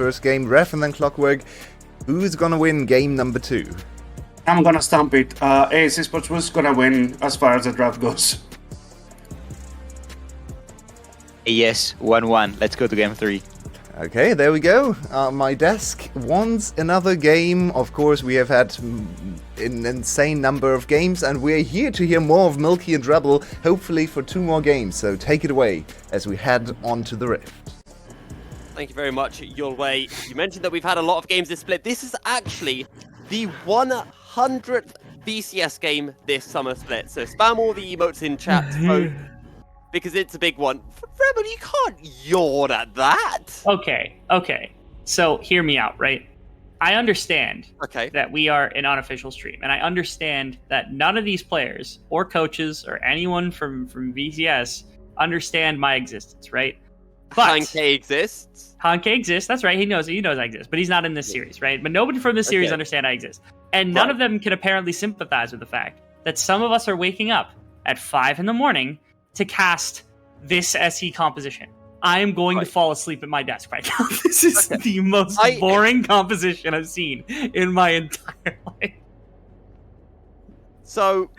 first game, Ref and then Clockwork. Who's gonna win game number 2? I'm gonna stomp it. AS Esports was gonna win as far as the draft goes. Yes, 1-1. Let's go to game 3. Okay, there we go. My desk wants another game. Of course, we have had an insane number of games, and we're here to hear more of Milky and Rebel, hopefully for 2 more games. So take it away as we head on to the Rift. Thank you very much, Yulwei. You mentioned that we've had a lot of games this split. This is actually the 100th VCS game this summer split. So spam all the emotes in chat because it's a big one. Rebel, you can't yawn at that. Okay. So hear me out, right? I understand Okay. that we are an unofficial stream, and I understand that none of these players or coaches or anyone from VCS understand my existence, right? But Hanke exists. Hanke exists. That's right. He knows I exist, but he's not in this series, right? But nobody from this series understand I exist, and none of them can apparently sympathize with the fact that some of us are waking up at 5 a.m. to cast this SE composition. I am going to fall asleep at my desk right now. This is the most boring composition I've seen in my entire life. So,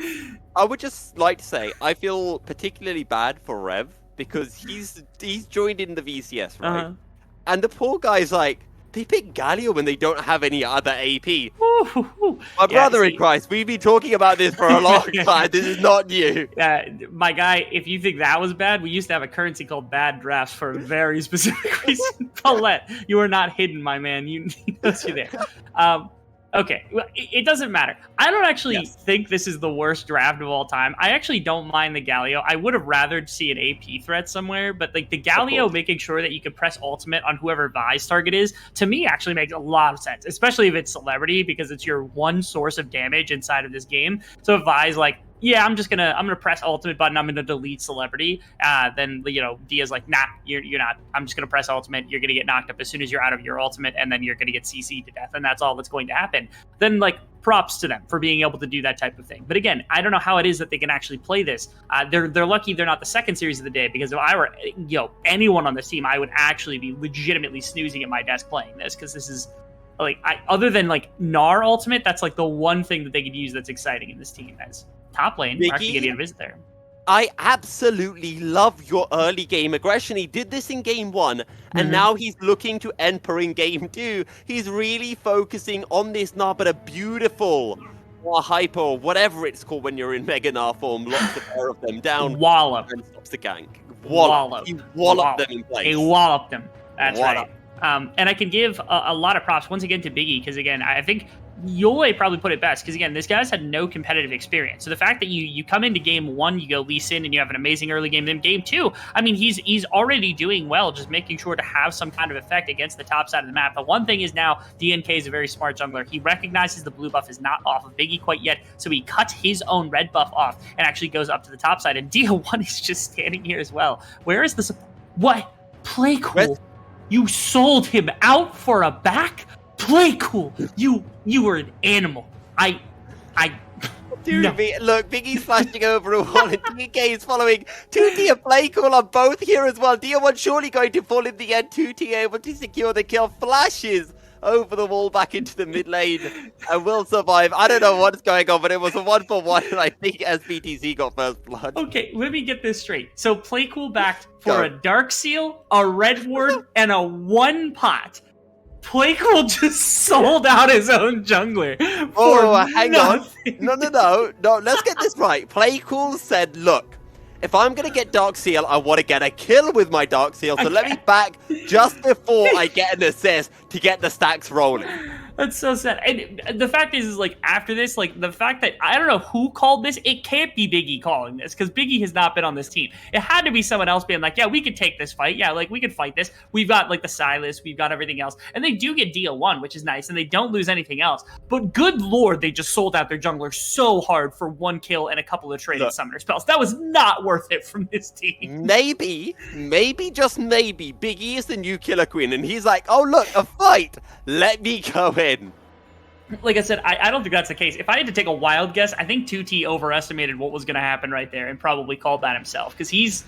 I would just like to say, I feel particularly bad for Rev because he's joined in the VCS, right? And the poor guy's like, they pick Galio when they don't have any other AP. My brother in Christ, we've been talking about this for a long time. This is not new. My guy, if you think that was bad, we used to have a currency called bad drafts for a very specific reason. Paulette, you are not hidden, my man. You knows you there. Okay, well, it doesn't matter. I don't actually think this is the worst draft of all time. I actually don't mind the Galio. I would have rather see an AP threat somewhere, but like the Galio making sure that you can press ultimate on whoever Vi's target is, to me actually makes a lot of sense, especially if it's celebrity, because it's your one source of damage inside of this game. So if Vi's like, yeah, I'm gonna press ultimate button, I'm gonna delete celebrity, then Dia's like, nah, you're not. I'm just gonna press ultimate, you're gonna get knocked up as soon as you're out of your ultimate, and then you're gonna get CC'd to death, and that's all that's going to happen. Then like props to them for being able to do that type of thing. But again, I don't know how it is that they can actually play this. They're lucky they're not the second series of the day, because if I were anyone on this team, I would actually be legitimately snoozing at my desk playing this, because this is like, other than like Gnar ultimate, that's like the one thing that they could use that's exciting in this team. As top lane, we're actually getting a visit there. I absolutely love your early game aggression. He did this in game 1, and now he's looking to enter in game 2. He's really focusing on this Gnar, but a beautiful or hyper, whatever it's called when you're in Mega Gnar form, locks a pair of them down. Wallop. And stops the gank. Wallop. He walloped them in place. He walloped them. That's right. And I can give a lot of props once again to Biggie, because again, I think Yole probably put it best, because again, this guy's had no competitive experience. So the fact that you come into game 1, you go Lee Sin, and you have an amazing early game. Then game 2, I mean, he's already doing well, just making sure to have some kind of effect against the top side of the map. The one thing is now DNK is a very smart jungler. He recognizes the blue buff is not off of Biggie quite yet, so he cuts his own red buff off and actually goes up to the top side. And Dia1 is just standing here as well. Where is the support? What? Play cool. You sold him out for a back? Play cool. You were an animal. Dude, no. Look, Biggie's flashing over a wall, and DK is following. 2T and Play cool are both here as well. Dia1 surely going to fall in the end. 2T able to secure the kill. Flashes over the wall back into the mid lane and will survive. I don't know what's going on, but it was a 1-for-1, and I think SBTC got first blood. Okay, let me get this straight. So Playcool backed for a Dark Seal, a Red Ward, and a 1 pot. Playcool just sold out his own jungler. Hang on. No, let's get this right. Playcool said, look, if I'm going to get Dark Seal, I want to get a kill with my Dark Seal, so let me back just before I get an assist to get the stacks rolling. That's so sad. And the fact is like, after this, like, the fact that I don't know who called this, it can't be Biggie calling this, because Biggie has not been on this team. It had to be someone else being like, yeah, we could take this fight. Yeah, like, we could fight this. We've got, like, the Silas. We've got everything else. And they do get DL1, which is nice, and they don't lose anything else. But good lord, they just sold out their jungler so hard for 1 kill and a couple of traded summoner spells. That was not worth it from this team. Maybe, just maybe, Biggie is the new Killer Queen, and he's like, oh, look, a fight. Let me go in. Like I said, I don't think that's the case. If I had to take a wild guess, I think 2T overestimated what was going to happen right there and probably called that himself, because he's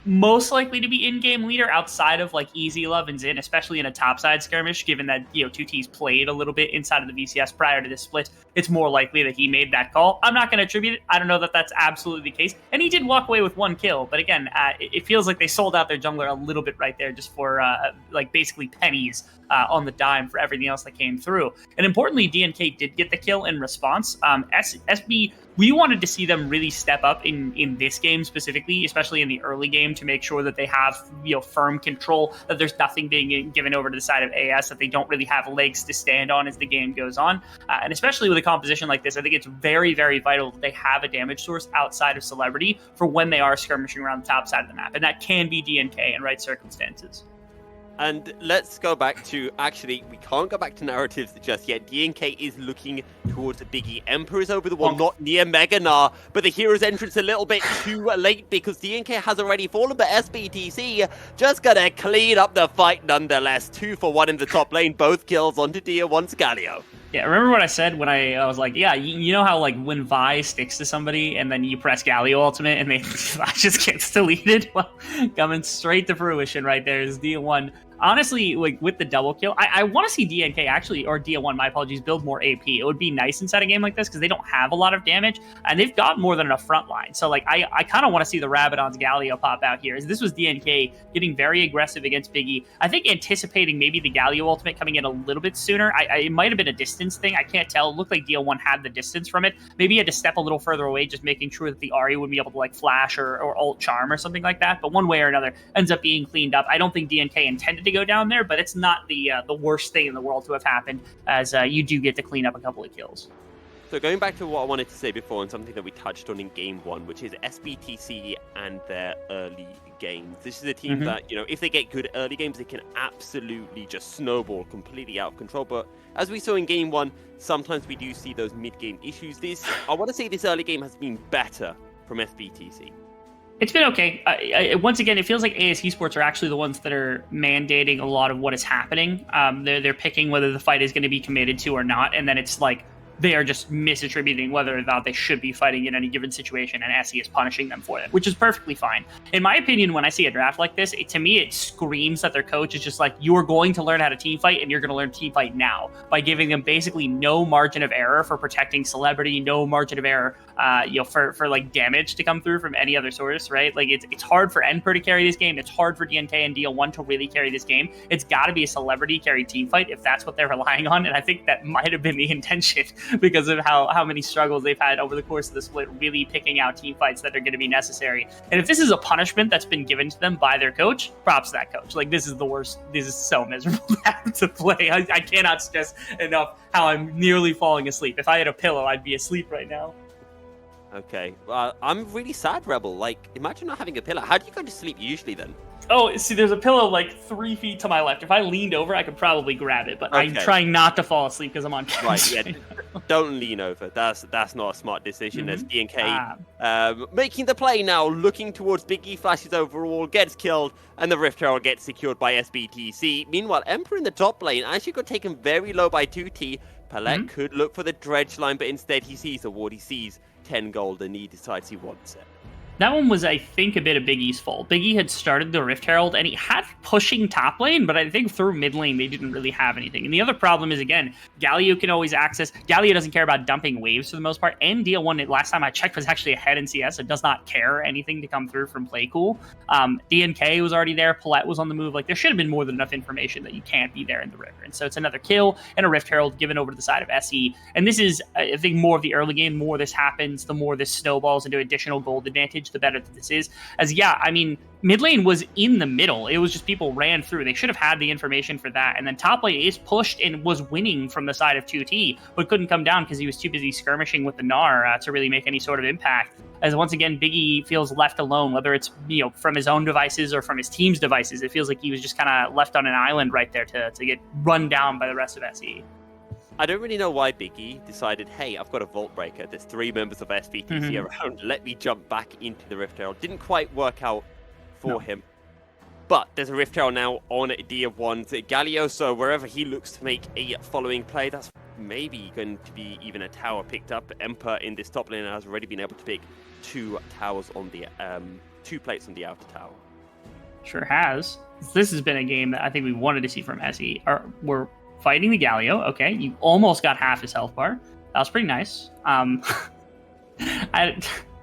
most likely to be in-game leader outside of like Easy Love and Zin, especially in a topside skirmish, given that 2T's played a little bit inside of the VCS prior to this split. It's more likely that he made that call. I'm not going to attribute it. I don't know that that's absolutely the case. And he did walk away with 1 kill, but again, it feels like they sold out their jungler a little bit right there just for like basically pennies on the dime for everything else that came through. And importantly, DNK did get the kill in response. SB, we wanted to see them really step up in this game specifically, especially in the early game, to make sure that they have firm control, that there's nothing being given over to the side of AS, that they don't really have legs to stand on as the game goes on. And especially with a composition like this, I think it's very, very vital that they have a damage source outside of Celebrity for when they are skirmishing around the top side of the map. And that can be DNK in right circumstances. And let's go back to, actually, we can't go back to narratives just yet. DNK is looking towards the Biggie. Emperor is over the wall, not near Meganar, but the hero's entrance a little bit too late because DNK has already fallen, but SBTC just gonna clean up the fight nonetheless. 2 for 1 in the top lane, both kills onto Dia 1's Galio. Yeah, remember what I said when I was like, yeah, you know how like when Vi sticks to somebody and then you press Galio ultimate and they just gets deleted? Well, coming straight to fruition right there is Dia 1. Honestly, like with the double kill, I want to see DNK actually, or Dia 1, my apologies, build more AP. It would be nice inside a game like this because they don't have a lot of damage and they've got more than enough front line. So like I kind of want to see the Rabadon's Galio pop out here. As this was DNK getting very aggressive against Biggie. I think anticipating maybe the Galio ultimate coming in a little bit sooner. It might have been a distance thing. I can't tell. It looked like Dia 1 had the distance from it. Maybe he had to step a little further away, just making sure that the Ahri would be able to like flash or ult charm or something like that. But one way or another ends up being cleaned up. I don't think DNK intended to go down there, but it's not the worst thing in the world to have happened, as you do get to clean up a couple of kills. So going back to what I wanted to say before, and something that we touched on in Game 1, which is SBTC and their early games. This is a team that, if they get good early games, they can absolutely just snowball completely out of control. But as we saw in Game 1, sometimes we do see those mid-game issues. I want to say this early game has been better from SBTC. It's been okay. Once again, it feels like AS Esports are actually the ones that are mandating a lot of what is happening. They're picking whether the fight is going to be committed to or not, and then it's like they are just misattributing whether or not they should be fighting in any given situation, and SE is punishing them for it, which is perfectly fine. In my opinion, when I see a draft like this, to me, it screams that their coach is just like, you are going to learn how to team fight, and you're going to learn team fight now, by giving them basically no margin of error for protecting Celebrity, no margin of error for like damage to come through from any other source, right? Like it's hard for Emperor to carry this game. It's hard for DNK and DL1 to really carry this game. It's got to be a Celebrity carried team fight if that's what they're relying on, and I think that might have been the intention because of how many struggles they've had over the course of the split, really picking out team fights that are going to be necessary. And if this is a punishment that's been given to them by their coach, props to that coach. Like, this is the worst. This is so miserable to have to play. I cannot stress enough how I'm nearly falling asleep. If I had a pillow, I'd be asleep right now. Okay, I'm really sad, Rebel. Like, imagine not having a pillow. How do you go to sleep usually then? Oh, see, there's a pillow like 3 feet to my left. If I leaned over, I could probably grab it, but I'm trying not to fall asleep because I'm on camera. Right, yeah. Don't lean over. That's not a smart decision. There's DNK making the play now, looking towards Biggie, flashes overall, gets killed, and the Rift Herald gets secured by SBTC. Meanwhile, Emperor in the top lane actually got taken very low by 2T. Palette could look for the dredge line, but instead he sees a ward. He sees 10 gold, and he decides he wants it. That one was, I think, a bit of Biggie's fault. Biggie had started the Rift Herald, and he had pushing top lane, but I think through mid lane, they didn't really have anything. And the other problem is, again, Galio can always access. Galio doesn't care about dumping waves for the most part, and DL1, last time I checked, was actually ahead in CS, so does not care anything to come through from Playcool. DNK was already there, Palette was on the move. Like, there should have been more than enough information that you can't be there in the river. And so it's another kill and a Rift Herald given over to the side of SE. And this is, I think, more of the early game. The more this happens, the more this snowballs into additional gold advantage, the better that this is. As mid lane was in the middle. It was just people ran through. They should have had the information for that. And then top lane is pushed and was winning from the side of 2T, but couldn't come down because he was too busy skirmishing with the Gnar to really make any sort of impact. As once again, Biggie feels left alone, whether it's from his own devices or from his team's devices. It feels like he was just kind of left on an island right there to get run down by the rest of SE. I don't really know why Biggie decided, hey, I've got a Vault Breaker. There's 3 members of SBTC around. Let me jump back into the Rift Herald. Didn't quite work out for him. But there's a Rift Herald now on Dia1's Galio, so wherever he looks to make a following play, that's maybe going to be even a tower picked up. Emperor in this top lane has already been able to pick 2 towers on the 2 plates on the outer tower. Sure has. This has been a game that I think we wanted to see from SE. We're fighting the Galio. Okay, you almost got half his health bar. That was pretty nice.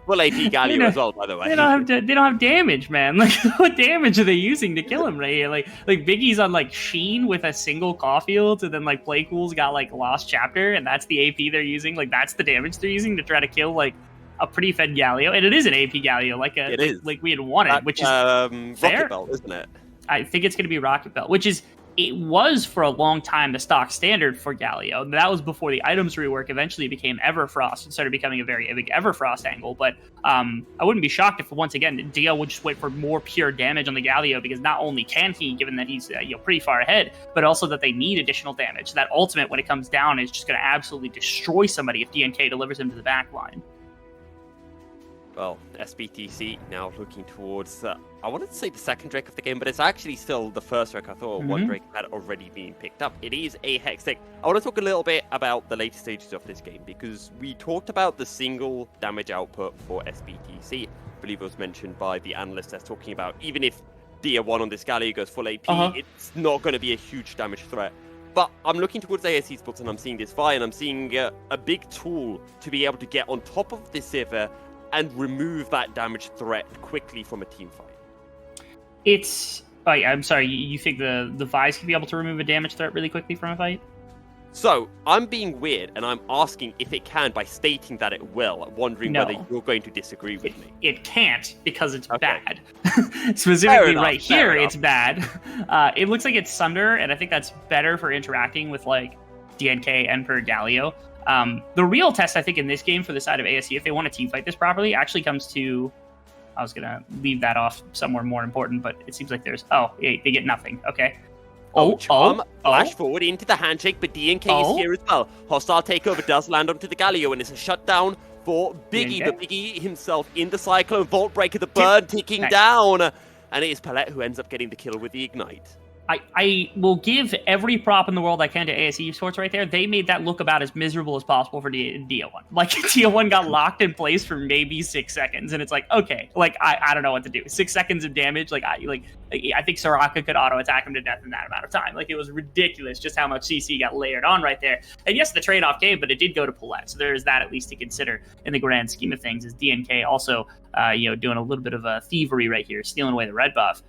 Well, AP Galio as well, by the way. They don't have damage, man. Like, what damage are they using to kill him right here? Like Biggie's on like Sheen with a single Caulfield, and then like Playcool's got like Lost Chapter, and that's the AP they're using. Like, that's the damage they're using to try to kill like a pretty fed Galio, and it is an AP Galio, it is. like we had wanted, which is fair. Rocket Belt, isn't it? I think it's going to be Rocket Belt, which is. It was for a long time the stock standard for Galio. That was before the items rework eventually became Everfrost and started becoming a very big Everfrost angle. But I wouldn't be shocked if once again Dio would just wait for more pure damage on the Galio, because not only can he, given that he's pretty far ahead, but also that they need additional damage. That ultimate, when it comes down, is just going to absolutely destroy somebody if DNK delivers him to the back line. Well, SBTC now looking towards, I wanted to say the second Drake of the game, but it's actually still the first Drake. I thought one Drake had already been picked up. It is a Hex Deck. I want to talk a little bit about the later stages of this game, because we talked about the single damage output for SBTC. I believe it was mentioned by the analyst that's talking about, even if Dia 1 on this Galio goes full AP, it's not going to be a huge damage threat. But I'm looking towards AS Esports and I'm seeing this Vi, and I'm seeing a big tool to be able to get on top of this Sivir and remove that damage threat quickly from a team fight. I'm sorry, you think the Vi's can be able to remove a damage threat really quickly from a fight? So, I'm being weird, and I'm asking if it can by stating that it will, wondering whether you're going to disagree with me. It can't, because it's bad. Specifically right here, it's bad. It looks like it's Sunder, and I think that's better for interacting with, like, DNK and per Galio. The real test, I think, in this game for the side of ASE, if they want to team fight this properly, actually comes to... I was going to leave that off somewhere more important, but it seems like there's... Oh, they get nothing. Okay. Flash forward into the handshake, but DNK is here as well. Hostile takeover does land onto the Galio, and it's a shutdown for Biggie. But Biggie himself in the Cyclone. Vault Breaker, the bird ticking down. And it is Palette who ends up getting the kill with the Ignite. I will give every prop in the world I can to AS Esports right there. They made that look about as miserable as possible for Dia 1. Like, Dia 1 got locked in place for maybe 6 seconds, and it's like, okay, like, I don't know what to do. 6 seconds of damage, I think Soraka could auto-attack him to death in that amount of time. Like, it was ridiculous just how much CC got layered on right there. And yes, the trade-off came, but it did go to Palette, so there's that at least to consider in the grand scheme of things, is DNK also, doing a little bit of a thievery right here, stealing away the red buff.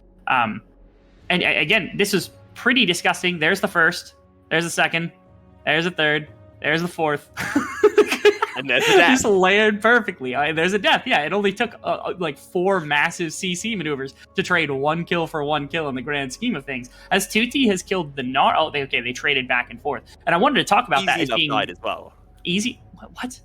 And again, this is pretty disgusting. There's the first. There's the second. There's the third. There's the fourth. And there's a death. Just layered perfectly. There's a death. Yeah, it only took like 4 massive CC maneuvers to trade 1 kill for 1 kill in the grand scheme of things. As Tutti has killed the Gnar. They traded back and forth. And I wanted to talk about that as being died as well. Easy.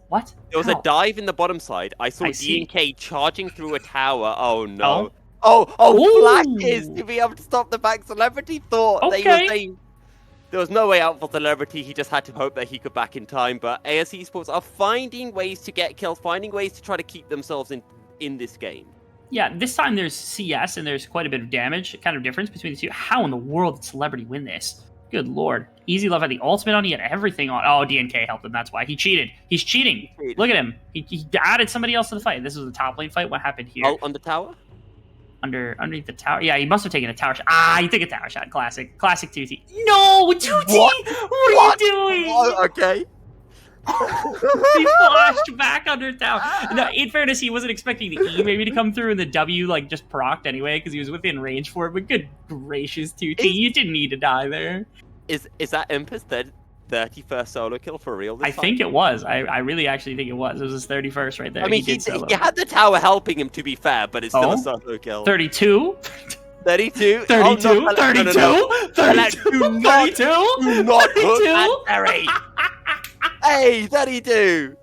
What? There was a dive in the bottom side. I saw DNK charging through a tower. Oh no. Flashes to be able to stop the back. Celebrity thought there was no way out for Celebrity. He just had to hope that he could back in time. But AS Esports are finding ways to get kills, finding ways to try to keep themselves in this game. Yeah, this time there's CS and there's quite a bit of damage, kind of difference between the two. How in the world did Celebrity win this? Good lord. Easy Love had the ultimate on, he had everything on. Oh, DNK helped him, that's why. He cheated. He's cheating. Look at him. He added somebody else to the fight. This was the top lane fight. What happened here? Oh, on the tower? Underneath the tower. Yeah, he must have taken a tower shot. He took a tower shot. Classic Tutti. No, Tutti! What are you doing? Okay. He flashed back under tower. No, in fairness, he wasn't expecting the E maybe to come through, and the W just procced anyway because he was within range for it. But good gracious, Tutti, you didn't need to die there. Is that Emperor's 31st solo kill for real this time? I think it was. I really actually think it was. It was his 31st right there. I mean, he had the tower helping him, to be fair, but it's still a solo kill. 32? 32? 32? Oh, no, 32? no. 32? Do not hook at 32? Hey, 32!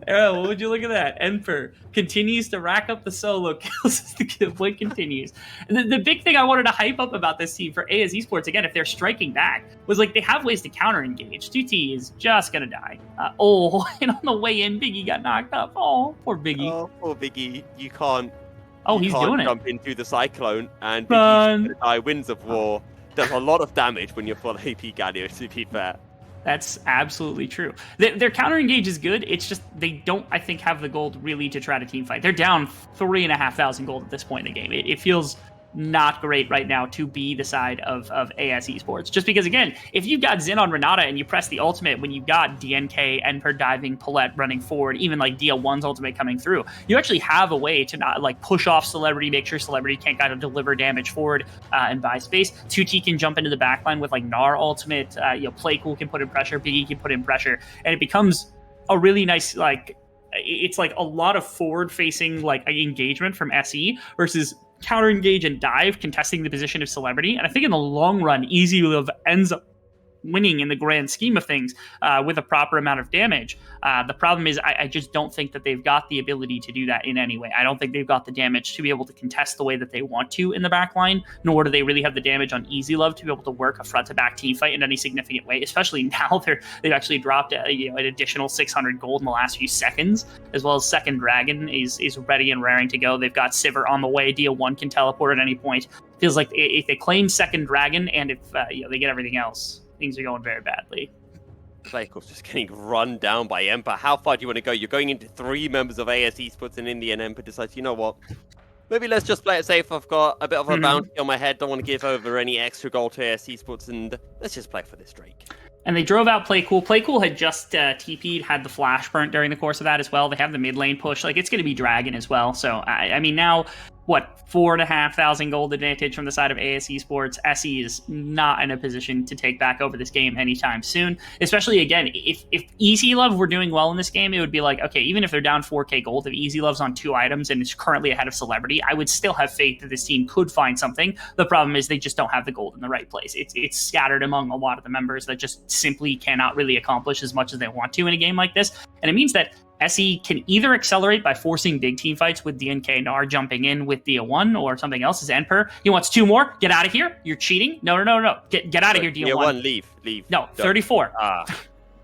Oh, would you look at that? Emperor continues to rack up the solo kills as the giveaway continues. And the big thing I wanted to hype up about this team for AS Esports, again, if they're striking back, was like they have ways to counter engage. Tutti is just gonna die. And on the way in, Biggie got knocked up. Oh, poor Biggie. Oh, poor Biggie. You can't. He's doing it. Jump into the cyclone, and Biggie's gonna die. Winds of War does a lot of damage when you're full AP Galio, to be fair. That's absolutely true. Their counter engage is good. It's just they don't, I think, have the gold really to try to team fight. They're down 3,500 gold at this point in the game. It feels not great right now to be the side of AS Esports. Just because, again, if you've got Xin on Renata and you press the ultimate when you've got DNK, Enper diving, Paulette running forward, even like DL1's ultimate coming through, you actually have a way to not like push off Celebrity, make sure Celebrity can't kind of deliver damage forward and buy space. 2T can jump into the backline with like Gnar ultimate, Playcool can put in pressure, Biggie can put in pressure, and it becomes a really nice, like, it's like a lot of forward-facing like engagement from SE versus counter engage and dive, contesting the position of Celebrity. And I think in the long run, Easy Live ends up winning in the grand scheme of things with a proper amount of damage. The problem is I just don't think that they've got the ability to do that in any way. I don't think they've got the damage to be able to contest the way that they want to in the back line, nor do they really have the damage on Easy Love to be able to work a front-to-back team fight in any significant way, especially now they've actually dropped an additional 600 gold in the last few seconds, as well as Second Dragon is ready and raring to go. They've got Sivir on the way. DL1 can teleport at any point. Feels like if they claim Second Dragon and if they get everything else, things are going very badly. Playcool's just getting run down by Emper. How far do you want to go? You're going into 3 members of AS Esports, and in the end, Emper decides, you know what? Maybe let's just play it safe. I've got a bit of a bounty on my head. Don't want to give over any extra gold to AS Esports, and let's just play for this Drake. And they drove out Playcool. Playcool had just TP'd, had the flash burnt during the course of that as well. They have the mid lane push. Like, it's going to be Dragon as well. So, I mean, now, 4,500 gold advantage from the side of AS Esports. SE is not in a position to take back over this game anytime soon. Especially, again, if Easy Love were doing well in this game, it would be like, okay, even if they're down 4k gold, if Easy Love's on 2 items and is currently ahead of Celebrity, I would still have faith that this team could find something. The problem is they just don't have the gold in the right place. It's scattered among a lot of the members that just simply cannot really accomplish as much as they want to in a game like this. And it means that SE can either accelerate by forcing big team fights with DNK Gnar jumping in with DL1 or something else as Enper. He wants 2 more. Get out of here. You're cheating. No. Get out of here, DL1. Leave. No, 34.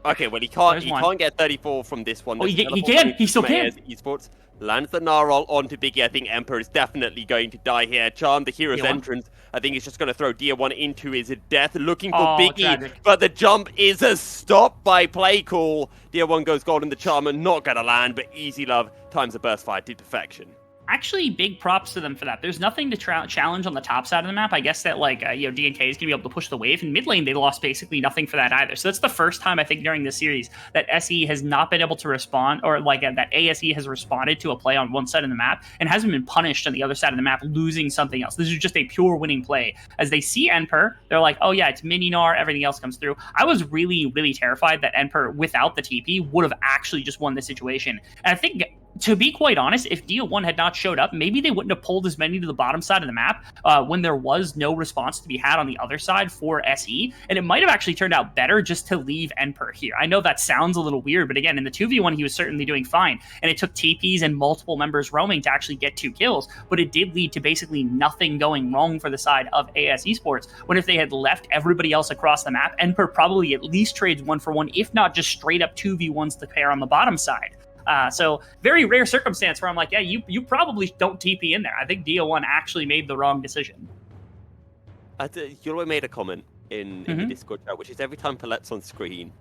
Okay, well, he can't get 34 from this one. Oh, he can. He still can. Esports lands the Gnar onto Biggie. I think Emper is definitely going to die here. Charm, the hero's entrance. I think he's just going to throw DL1 into his death, looking for Biggie. Tragic. But the jump is a stop by Playcool. DL1 goes gold in the Charmer, not going to land, but Easy Love times the burst fire to perfection. Actually, big props to them for that. There's nothing to challenge on the top side of the map. I guess that DNK is going to be able to push the wave. In mid lane, they lost basically nothing for that either. So that's the first time I think during this series that SE has not been able to respond, or that ASE has responded to a play on one side of the map and hasn't been punished on the other side of the map losing something else. This is just a pure winning play. As they see Enper, they're like, oh yeah, it's mini Gnar, everything else comes through. I was really, really terrified that Enper, without the TP, would have actually just won the situation. And I think, to be quite honest, if DL1 had not showed up, maybe they wouldn't have pulled as many to the bottom side of the map when there was no response to be had on the other side for SE. And it might have actually turned out better just to leave Enper here. I know that sounds a little weird, but again, in the 2v1, he was certainly doing fine. And it took TPs and multiple members roaming to actually get 2 kills. But it did lead to basically nothing going wrong for the side of AS Esports. When if they had left everybody else across the map, Enper probably at least trades 1-for-1, if not just straight up 2v1s to pair on the bottom side. So very rare circumstance where I'm like, yeah, you probably don't TP in there. I think DL1 actually made the wrong decision. Yuloi made a comment in the Discord chat, which is every time Paulette's on screen,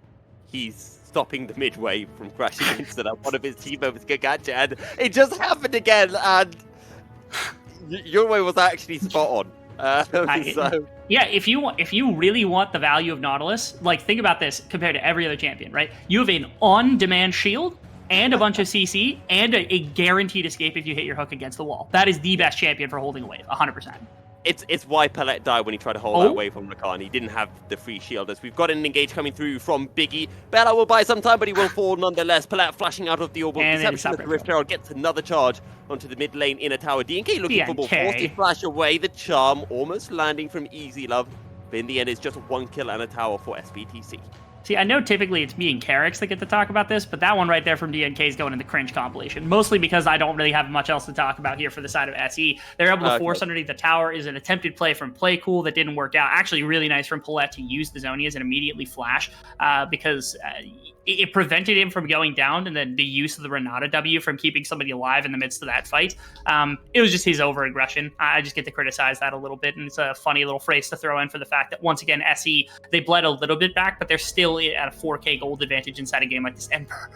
he's stopping the mid wave from crashing into that one of his team members, Gagacha, and it just happened again, and Yuloi was actually spot on. Yeah, if you really want the value of Nautilus, like, think about this compared to every other champion, right? You have an on-demand shield, and a bunch of CC, and a guaranteed escape if you hit your hook against the wall. That is the best champion for holding a wave, 100%. It's why Paulette died when he tried to hold that wave from Rakan. He didn't have the free shielders. We've got an engage coming through from Biggie. Bella will buy some time, but he will fall nonetheless. Paulette flashing out of the orbital deception of the Rift Herald gets another charge onto the mid lane inner tower. DNK looking for more, forced to flash away. The charm almost landing from Easy Love, but in the end it's just 1 kill and a tower for SBTC. See, I know typically it's me and Carrix that get to talk about this, but that one right there from DNK is going in the cringe compilation, mostly because I don't really have much else to talk about here for the side of SE. They're able to force underneath the tower. Is an attempted play from Playcool that didn't work out. Actually, really nice from Paulette to use the Zonias and immediately flash because it prevented him from going down, and then the use of the Renata W from keeping somebody alive in the midst of that fight. It was just his over-aggression. I just get to criticize that a little bit, and it's a funny little phrase to throw in for the fact that, once again, SE, they bled a little bit back, but they're still at a 4k gold advantage inside a game like this. Emper.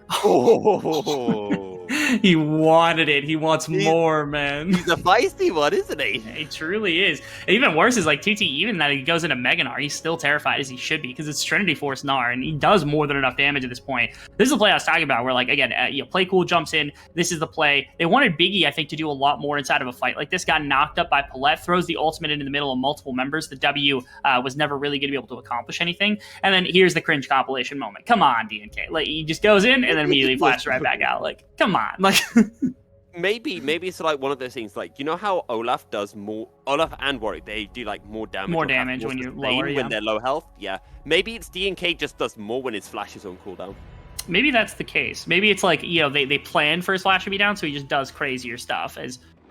Oh. He wanted it. He wants more, man. He's a feisty one, isn't he? He truly is. And even worse is like 2T, even that he goes into Mega Gnar, he's still terrified as he should be because it's Trinity Force Gnar, and he does more than enough damage at this point. This is the play I was talking about where, like, again, Play Cool jumps in. This is the play. They wanted Biggie, I think, to do a lot more inside of a fight. Like, this got knocked up by Palette, throws the ultimate into the middle of multiple members. The W was never really going to be able to accomplish anything. And then here's the cringe compilation moment. Come on, DNK. Like, he just goes in and then immediately flashes right back out. Like, come on. Like, maybe it's like one of those things, like, you know how Olaf and Warwick, they do like more damage when you're lower, when they're low health. Yeah, maybe it's DNK just does more when his flash is on cooldown. Maybe that's the case. Maybe it's like, they plan for his flash to be down, so he just does crazier stuff.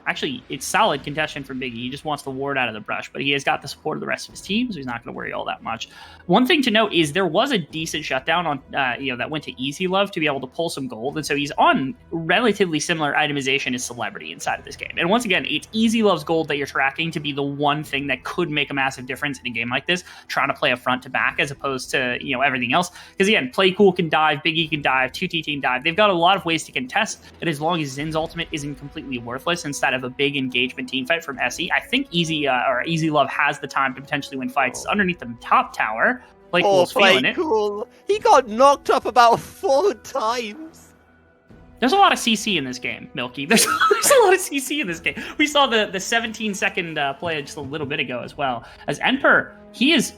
Actually, it's solid contention for Biggie. He just wants the ward out of the brush, but he has got the support of the rest of his team, so he's not going to worry all that much. One thing to note is there was a decent shutdown on, that went to Easy Love to be able to pull some gold, and so he's on relatively similar itemization as Celebrity inside of this game. And once again, it's Easy Love's gold that you're tracking to be the one thing that could make a massive difference in a game like this, trying to play a front to back as opposed to, everything else. Because again, Play Cool can dive, Biggie can dive, 2T can dive. They've got a lot of ways to contest, and as long as Zin's ultimate isn't completely worthless instead of a big engagement team fight from SE, I think Easy Love has the time to potentially win fights underneath the top tower. Play Cool's feeling it. Cool. He got knocked up about 4 times. There's a lot of CC in this game, Milky. There's a lot of CC in this game. We saw the 17-second play just a little bit ago as well. As Emperor, he's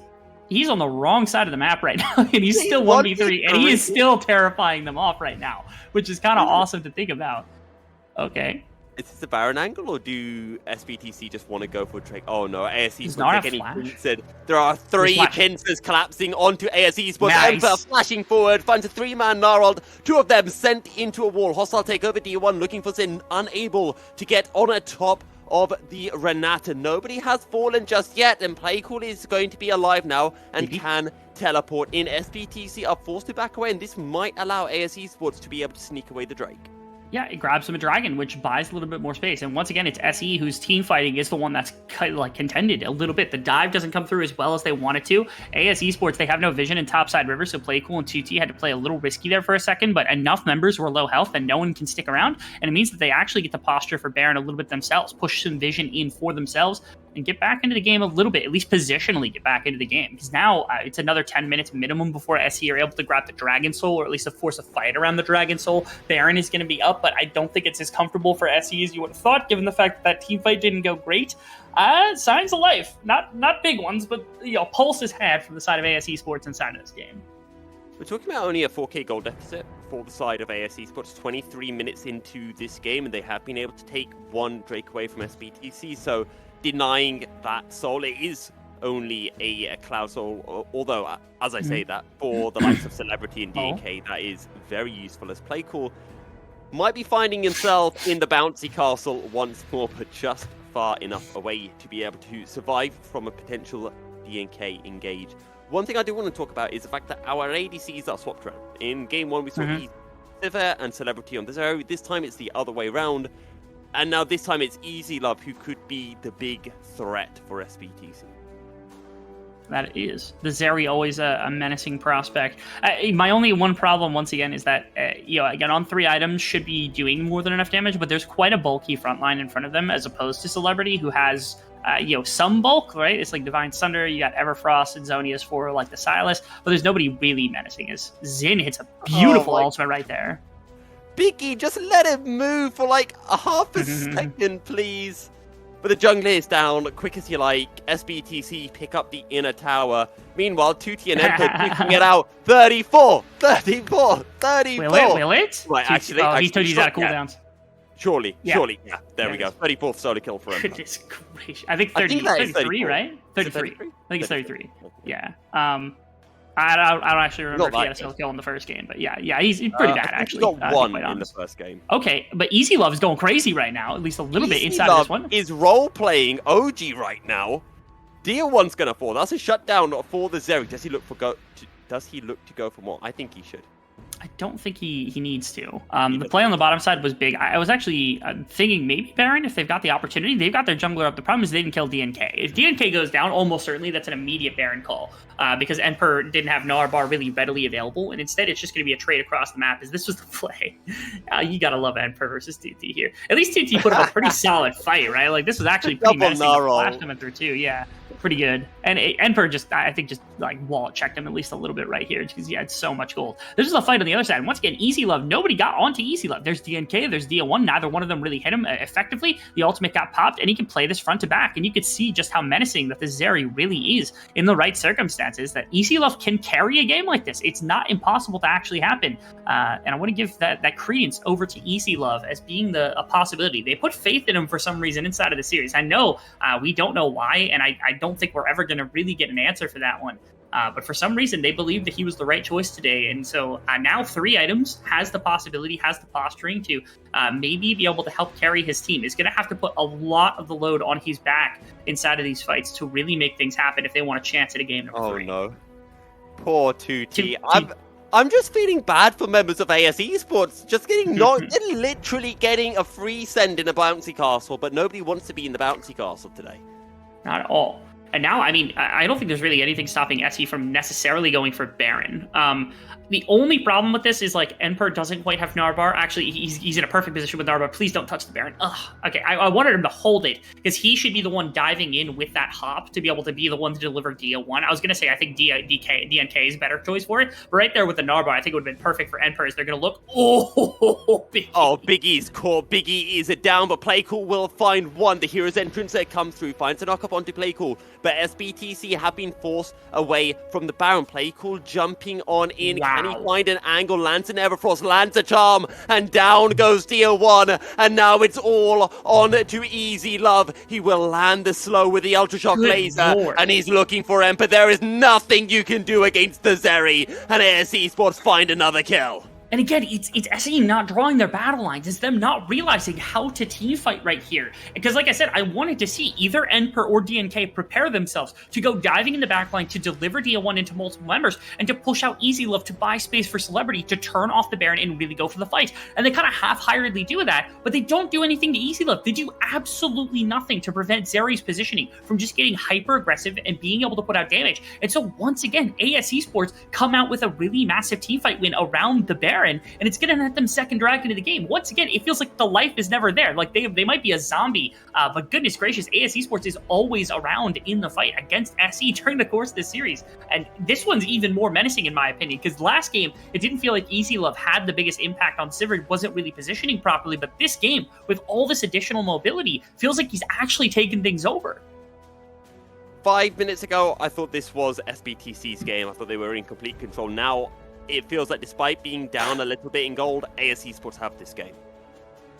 on the wrong side of the map right now, and he's still 1v3, and he is still terrifying them off right now, which is kind of awesome to think about. Okay. Is this a Baron angle, or do SBTC just want to go for Drake? Oh no, ASE Does Esports take any pincers. There are 3 pincers collapsing onto ASE Esports. Nice. Emperor flashing forward, finds a 3-man Gnarled. 2 of them sent into a wall. Hostile takeover D1 looking for Zin, unable to get on a top of the Renata. Nobody has fallen just yet, and Play Cool is going to be alive now and can teleport in. SBTC are forced to back away, and this might allow ASE Esports to be able to sneak away the Drake. Yeah, it grabs him a dragon, which buys a little bit more space. And once again, it's SE whose team fighting is the one that's kind of like contended a little bit. The dive doesn't come through as well as they want it to. AS Esports, they have no vision in topside river, so Play Cool and 2T had to play a little risky there for a second, but enough members were low health and no one can stick around. And it means that they actually get the posture for Baron a little bit themselves, push some vision in for themselves, and get back into the game a little bit, at least positionally get back into the game. Because now it's another 10 minutes minimum before SE are able to grab the Dragon Soul, or at least to force a fight around the Dragon Soul. Baron is going to be up, but I don't think it's as comfortable for SE as you would have thought, given the fact that team fight didn't go great. Signs of life. Not big ones, but pulse is had from the side of AS Esports inside of this game. We're talking about only a 4k gold deficit for the side of AS Esports, 23 minutes into this game, and they have been able to take 1 Drake away from SBTC, so denying that soul, it is only a Cloud Soul, although, as I say that, for the likes of Celebrity and DK, that is very useful, as Play Cool might be finding himself in the bouncy castle once more, but just far enough away to be able to survive from a potential DNK engage. One thing I do want to talk about is the fact that our ADCs are swapped around. In Game 1, we saw Sivir and Celebrity on the Zero. This time, it's the other way around. And now this time, it's Easy Love who could be the big threat for SBTC. That is. The Zeri always a menacing prospect. My only one problem, once again, is that, again, on 3 items should be doing more than enough damage, but there's quite a bulky front line in front of them, as opposed to Celebrity, who has, some bulk, right? It's like Divine Sunder, you got Everfrost and Zonius for, like, the Silas, but there's nobody really menacing. As Zin hits a beautiful ultimate right there. Biggie, just let him move for, like, a half a second, please. But the jungler is down, quick as you like. SBTC pick up the inner tower. Meanwhile, 2T and Emperor duking it out. 34! 34! 34! Will it? Right, actually... he told he's out of cooldowns. Surely. Yeah, there we go. 34th solo kill for Emperor. Goodness gracious. I think 33, right? 33. I think it's 33. Yeah. I don't actually remember if he had a solo kill in the first game, but yeah, he's pretty bad, actually. He got 1 in the first game. Okay, but Easy Love is going crazy right now, at least a little bit inside of this one. Is role-playing OG right now. Deal 1's going to fall. That's a shutdown for the Zeri. Does he look to go for more? I think he should. I don't think he needs to. The play on the bottom side was big. I was actually thinking maybe Baron, if they've got the opportunity, they've got their jungler up. The problem is they didn't kill DNK. If DNK goes down, almost certainly that's an immediate Baron call because Emperor didn't have Narbar really readily available, and instead it's just going to be a trade across the map. As this was the play, you gotta love Emperor versus 2T here. At least 2T put up a pretty solid fight, right? Like this was actually pretty messy. Flash coming through too, yeah. Pretty good. And Emperor I think like wallet checked him at least a little bit right here because he had so much gold. This is a fight on the other side. And once again, Easy Love, nobody got onto Easy Love. There's DNK, there's Dia1. Neither one of them really hit him effectively. The ultimate got popped, and he can play this front to back. And you could see just how menacing that the Zeri really is in the right circumstances, that Easy Love can carry a game like this. It's not impossible to actually happen. And I want to give that credence over to Easy Love as being a possibility. They put faith in him for some reason inside of the series. I know we don't know why, and I don't think we're ever going to really get an answer for that one. But for some reason, they believed that he was the right choice today. And so now 3 items has the possibility, has the posturing to maybe be able to help carry his team. Is going to have to put a lot of the load on his back inside of these fights to really make things happen if they want a chance at a game number 3. Oh, no. Poor 2T. I'm just feeling bad for members of AS Esports. Just they're literally getting a free send in a bouncy castle, but nobody wants to be in the bouncy castle today. Not at all. And now, I mean, I don't think there's really anything stopping SE from necessarily going for Baron. The only problem with this is, like, Emperor doesn't quite have Narbar. Actually, he's in a perfect position with Narbar. Please don't touch the Baron. Ugh. Okay, I wanted him to hold it, because he should be the one diving in with that hop to be able to be the one to deliver Dia1. I was going to say, I think DNK is a better choice for it, but right there with the Narbar, I think it would have been perfect for Emperor, as they're going to look... Oh, Biggie. Oh, Biggie's core. Biggie is down, but Playcool will find one. The hero's entrance there comes through, finds a knock-up onto Playcool, but SBTC have been forced away from the Baron. Playcool jumping on in. Wow. Can he find an angle? Lands an Everfrost, lands a charm, and down goes Dia1. And now it's all on to Easy Love. He will land the slow with the Ultra Shock laser, Lord. and he's looking for Emperor. There is nothing you can do against the Zeri, and AS Esports find another kill. And again, it's SE not drawing their battle lines. It's them not realizing how to team fight right here. Because like I said, I wanted to see either Emperor or DNK prepare themselves to go diving in the backline to deliver Dia1 into multiple members and to push out Easy Love to buy space for Celebrity to turn off the Baron and really go for the fight. And they kind of half-heartedly do that, but they don't do anything to Easy Love. They do absolutely nothing to prevent Zeri's positioning from just getting hyper-aggressive and being able to put out damage. And so once again, AS Esports come out with a really massive teamfight win around the Baron, and it's going to net them second drag into the game. Once again, it feels like the life is never there. Like they might be a zombie, but goodness gracious, AS Esports is always around in the fight against SE during the course of this series. And this one's even more menacing in my opinion, because last game, it didn't feel like Easy Love had the biggest impact on Sivert, wasn't really positioning properly, but this game, with all this additional mobility, feels like he's actually taken things over. 5 minutes ago, I thought this was SBTC's game. I thought they were in complete control. Now, it feels like despite being down a little bit in gold, AS Esports have this game.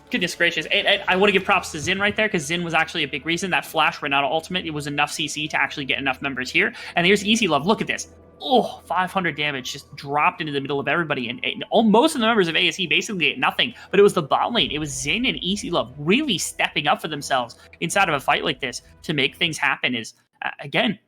Goodness gracious. And I want to give props to Xin right there, because Xin was actually a big reason that Flash ran out of ultimate. It was enough CC to actually get enough members here. And here's Easy Love. Look at this. Oh, 500 damage just dropped into the middle of everybody. And most of the members of ASE basically ate nothing. But it was the bot lane. It was Xin and Easy Love really stepping up for themselves inside of a fight like this to make things happen. Is, again,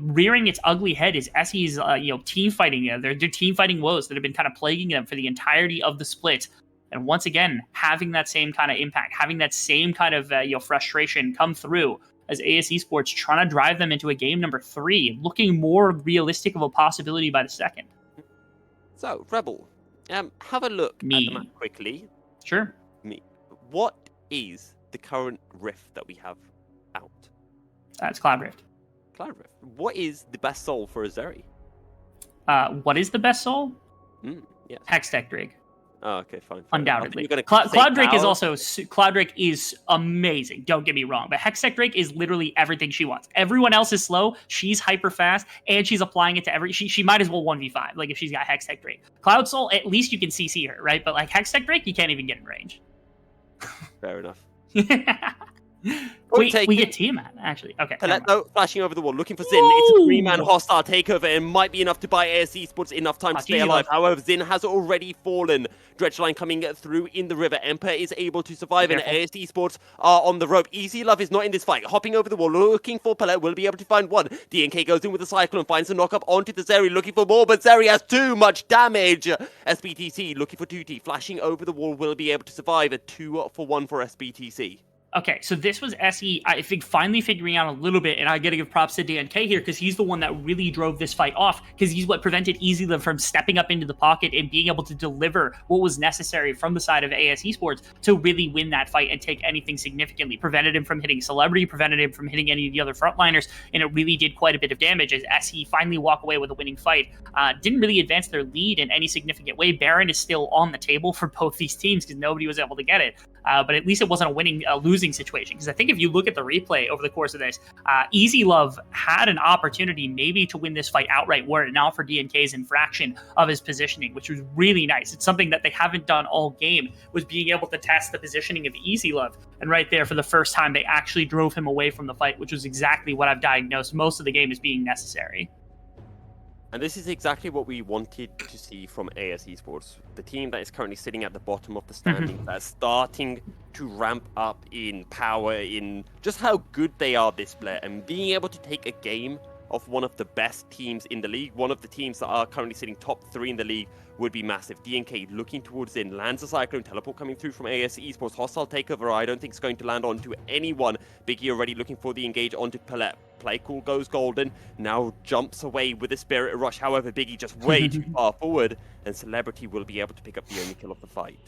rearing its ugly head is SE's, team fighting. Their team fighting woes that have been kind of plaguing them for the entirety of the split. And once again, having that same kind of impact, having that same kind of frustration come through as AS Esports trying to drive them into a game number 3, looking more realistic of a possibility by the second. So, Rebel, have a look at the map quickly. Sure. What is the current rift that we have out? That's Cloud Rift. Cloud Rift. What is the best soul for a Zeri? What is the best soul? Yes. Hextech Drake. Oh, okay, fine. Undoubtedly. Cloud Drake is also... Cloud Drake is amazing, don't get me wrong, but Hextech Drake is literally everything she wants. Everyone else is slow, she's hyper fast, and she's applying it to every... She might as well 1v5, like, if she's got Hextech Drake. Cloud Soul, at least you can CC her, right? But, like, Hextech Drake, you can't even get in range. Fair enough. We get Tiamat, actually. Okay. Palette, though, flashing over the wall, looking for Zin. It's a 3-man hostile takeover and might be enough to buy AS Esports enough time to stay alive. However, Zin has already fallen. Dredgeline coming through in the river. Emperor is able to survive, and AS Esports are on the rope. Easy Love is not in this fight. Hopping over the wall, looking for Palette, will be able to find one. DNK goes in with a Cyclone, finds a knock-up onto the Zeri, looking for more, but Zeri has too much damage. SBTC looking for 2T, flashing over the wall, will be able to survive. A 2-for-1 for SBTC. Okay, so this was SE, I think, finally figuring out a little bit, and I gotta give props to DNK here, because he's the one that really drove this fight off, because he's what prevented EasyLive from stepping up into the pocket and being able to deliver what was necessary from the side of AS Esports to really win that fight and take anything significantly. Prevented him from hitting Celebrity, prevented him from hitting any of the other frontliners, and it really did quite a bit of damage as SE finally walk away with a winning fight. Didn't really advance their lead in any significant way. Baron is still on the table for both these teams, because nobody was able to get it. But at least it wasn't a losing situation, because I think if you look at the replay over the course of this, Easy Love had an opportunity maybe to win this fight outright were it not for DNK's infraction of his positioning, which was really nice. It's something that they haven't done all game, was being able to test the positioning of Easy Love. And right there, for the first time, they actually drove him away from the fight, which was exactly what I've diagnosed most of the game as being necessary. And this is exactly what we wanted to see from AS Esports. The team that is currently sitting at the bottom of the standings, that is starting to ramp up in power, in just how good they are this split, and being able to take a game of one of the best teams in the league, one of the teams that are currently sitting top 3 in the league, would be massive. DNK looking towards in, lands a Cyclone, teleport coming through from AS Esports, hostile takeover, I don't think it's going to land onto anyone. Biggie already looking for the engage onto Palette. Play cool goes golden, now jumps away with a Spirit Rush. However, Biggie just way too far forward, and Celebrity will be able to pick up the only kill of the fight.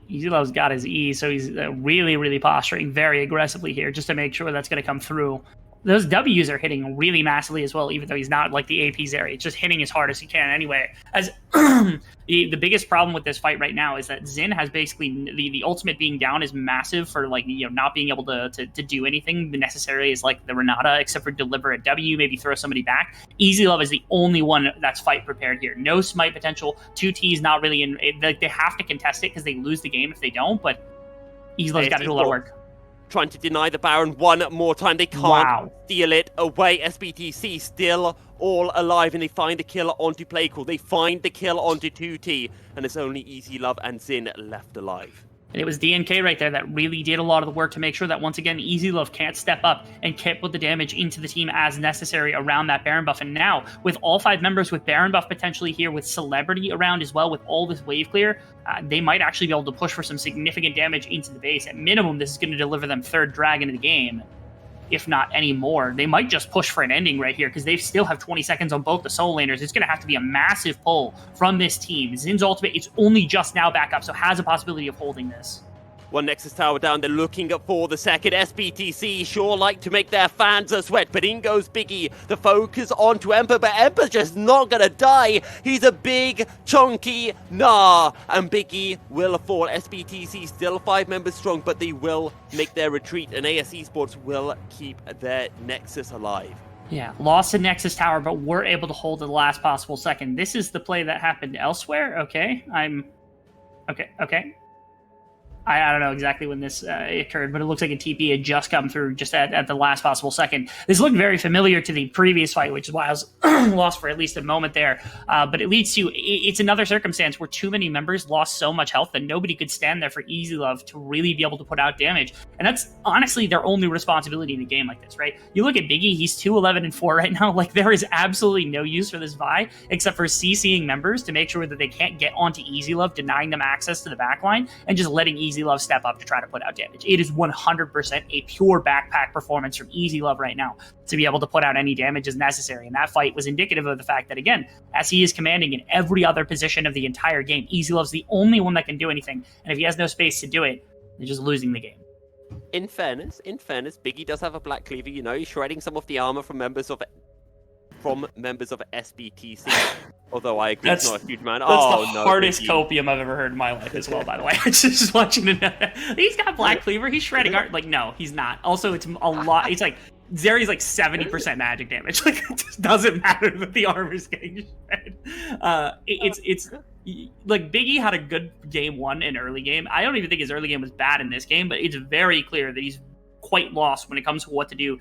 Easy Love's got his E, so he's really, really posturing very aggressively here just to make sure that's going to come through. Those W's are hitting really massively as well, even though he's not like the AP's area. It's just hitting as hard as he can anyway. As the biggest problem with this fight right now is that Zin has basically the ultimate being down is massive for like not being able to do anything necessarily is like the Renata, except for deliver a W, maybe throw somebody back. Easy Love is the only one that's fight prepared here. No smite potential. 2T's not really in. They have to contest it because they lose the game if they don't. But Easy Love's got to do a lot of work. Trying to deny the Baron one more time. They can't steal it away. SBTC still all alive, and they find the kill onto Playcool. They find the kill onto 2T, and it's only Easy Love and Zin left alive. And it was DNK right there that really did a lot of the work to make sure that, once again, Easy Love can't step up and can't put the damage into the team as necessary around that Baron buff. And now, with all 5 members with Baron buff potentially here, with Celebrity around as well, with all this wave clear, they might actually be able to push for some significant damage into the base. At minimum, this is going to deliver them 3rd Dragon of the game, if not any more. They might just push for an ending right here, because they still have 20 seconds on both the soul laners. It's going to have to be a massive pull from this team. Zin's ultimate, it's only just now back up, so has a possibility of holding this. One Nexus Tower down, they're looking for the second. SBTC sure like to make their fans sweat, but in goes Biggie. The focus onto Emperor, but Emperor's just not gonna die. He's a big, chunky nah, and Biggie will fall. SBTC still 5 members strong, but they will make their retreat, and AS Esports will keep their Nexus alive. Yeah, lost the Nexus Tower, but we're able to hold the last possible second. This is the play that happened elsewhere. Okay, okay. I don't know exactly when this occurred, but it looks like a TP had just come through just at the last possible second. This looked very familiar to the previous fight, which is why I was lost for at least a moment there. But it leads to, it's another circumstance where too many members lost so much health that nobody could stand there for Easy Love to really be able to put out damage. And that's honestly their only responsibility in a game like this, right? You look at Biggie, he's 2-11-4 right now. Like, there is absolutely no use for this Vi except for CCing members to make sure that they can't get onto Easy Love, denying them access to the backline, and just letting Easy Love step up to try to put out damage. It is 100% a pure backpack performance from Easy Love right now to be able to put out any damage as necessary. And that fight was indicative of the fact that, again, as he is commanding in every other position of the entire game, Easy Love's the only one that can do anything. And if he has no space to do it, they're just losing the game. In fairness, Biggie does have a Black Cleaver. You know, he's shredding some of the armor from members of SBTC. Although I agree, it's not a huge amount. That's the hardest copium I've ever heard in my life as well, by the way. Just watching it. He's got Black Cleaver. He's shredding art. Like, no, he's not. Also, it's a lot. It's like, Zeri's like 70% magic damage. Like, it just doesn't matter that the armor's getting shredded. It's like, Biggie had a good game 1 in early game. I don't even think his early game was bad in this game, but it's very clear that he's quite lost when it comes to what to do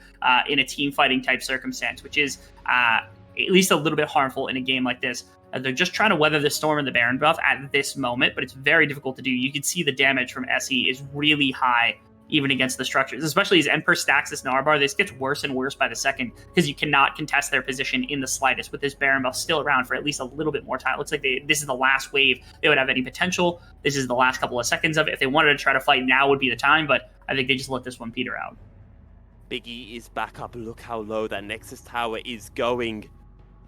in a team fighting type circumstance, which is at least a little bit harmful in a game like this. They're just trying to weather the storm in the Baron buff at this moment, but it's very difficult to do. You can see the damage from SE is really high, even against the structures, especially as Emperor stacks this Narbar. This gets worse and worse by the second because you cannot contest their position in the slightest with this Baron buff still around for at least a little bit more time. It looks like this is the last wave they would have any potential. This is the last couple of seconds of it. If they wanted to try to fight, now would be the time, but I think they just let this one peter out. Biggie is back up. Look how low that Nexus Tower is going.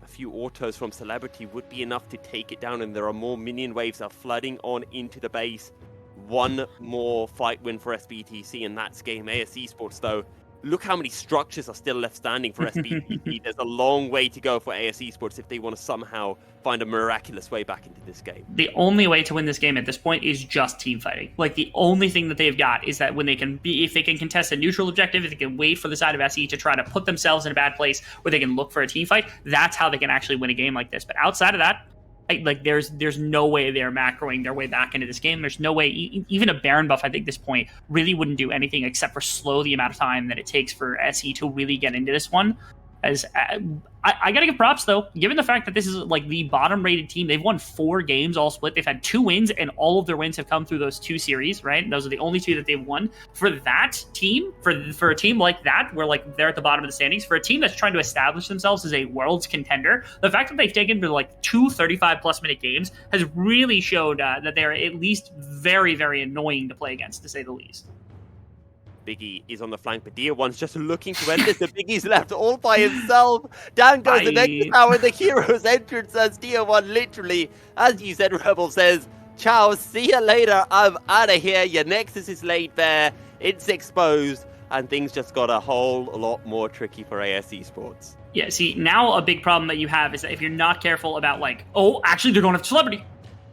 A few autos from Celebrity would be enough to take it down, and there are more minion waves that are flooding on into the base. One more fight win for SBTC, and that's game. AS Esports, though, look how many structures are still left standing for SBTC. There's a long way to go for AS Esports if they want to somehow find a miraculous way back into this game. The only way to win this game at this point is just team fighting. Like, the only thing that they've got is that when they can be, if they can contest a neutral objective, if they can wait for the side of SE to try to put themselves in a bad place where they can look for a team fight, that's how they can actually win a game like this. But outside of that, like, there's no way they're macroing their way back into this game. There's no way, even a Baron buff, I think, this point really wouldn't do anything except for slow the amount of time that it takes for SE to really get into this one. As I gotta give props, though, given the fact that this is like the bottom rated team. They've won 4 games all split. They've had 2 wins, and all of their wins have come through those 2 series, right? Those are the only 2 that they've won. For that team, for a team like that, where like they're at the bottom of the standings, for a team that's trying to establish themselves as a world's contender, the fact that they've taken to like 2 35+ minute games has really showed that they're at least very, very annoying to play against, to say the least. Biggie is on the flank, but Dia1's just looking to end this. The Biggie's left all by himself. Down goes the next tower, the hero's entrance as Dia1 literally, as you said, Rebel says, ciao, see you later, I'm out of here. Your Nexus is laid bare, it's exposed, and things just got a whole lot more tricky for AS Esports. Yeah, see, now a big problem that you have is that if you're not careful about like, oh, actually they're going after Celebrity.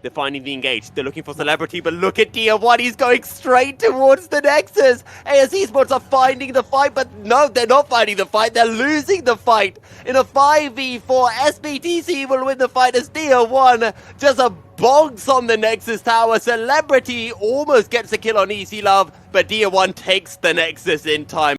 They're finding the engage. They're looking for Celebrity, but look at Dia1. He's going straight towards the Nexus. AS Esports are finding the fight, but no, they're not finding the fight. They're losing the fight. In a 5v4, SBTC will win the fight as Dia1 just bonks on the Nexus tower. Celebrity almost gets a kill on Easy Love, but Dia1 takes the Nexus in time.